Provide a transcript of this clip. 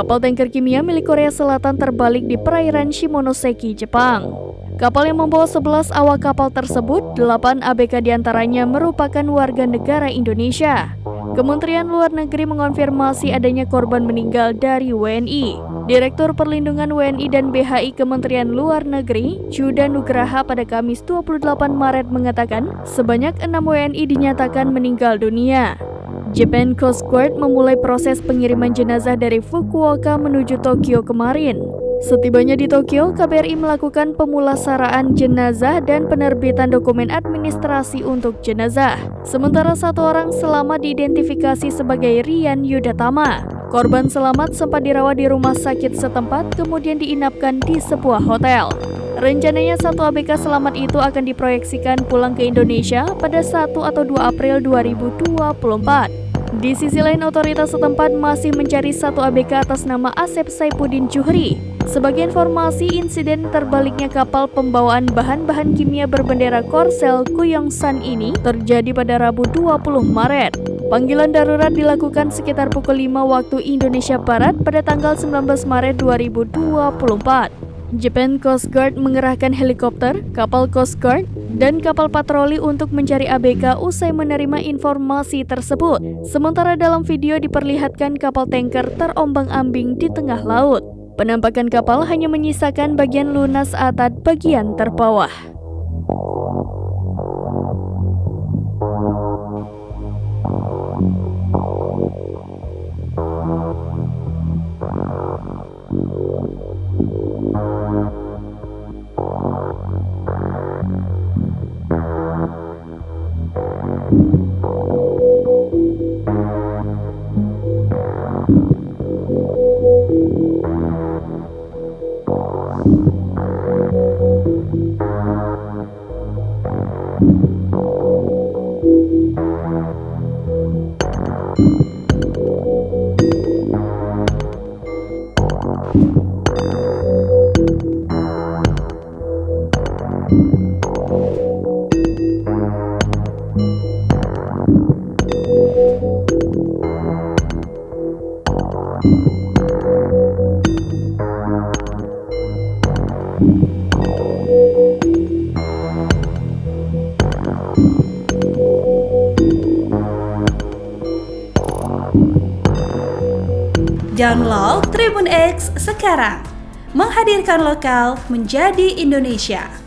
Kapal tanker kimia milik Korea Selatan terbalik di perairan Shimonoseki, Jepang. Kapal yang membawa 11 awak kapal tersebut, 8 ABK diantaranya merupakan warga negara Indonesia. Kementerian Luar Negeri mengonfirmasi adanya korban meninggal dari WNI. Direktur Perlindungan WNI dan BHI Kementerian Luar Negeri, Juda Nugraha pada Kamis 28 Maret mengatakan sebanyak 6 WNI dinyatakan meninggal dunia. Japan Coast Guard memulai proses pengiriman jenazah dari Fukuoka menuju Tokyo kemarin. Setibanya di Tokyo, KBRI melakukan pemulasaraan jenazah dan penerbitan dokumen administrasi untuk jenazah. Sementara satu orang selamat diidentifikasi sebagai Rian Yudatama. Korban selamat sempat dirawat di rumah sakit setempat, kemudian diinapkan di sebuah hotel. Rencananya satu ABK selamat itu akan diproyeksikan pulang ke Indonesia pada 1 atau 2 April 2024. Di sisi lain, otoritas setempat masih mencari satu ABK atas nama Asep Saipuddin Juhri. Sebagai informasi, insiden terbaliknya kapal pembawaan bahan-bahan kimia berbendera Korsel Kuyongsan ini terjadi pada Rabu 20 Maret. Panggilan darurat dilakukan sekitar pukul 5 waktu Indonesia Barat pada tanggal 19 Maret 2024. Japan Coast Guard mengerahkan helikopter, kapal Coast Guard, dan kapal patroli untuk mencari ABK usai menerima informasi tersebut. Sementara dalam video diperlihatkan kapal tanker terombang-ambing di tengah laut. Penampakan kapal hanya menyisakan bagian lunas atap bagian terbawah. Download Tribun X sekarang, menghadirkan lokal menjadi Indonesia.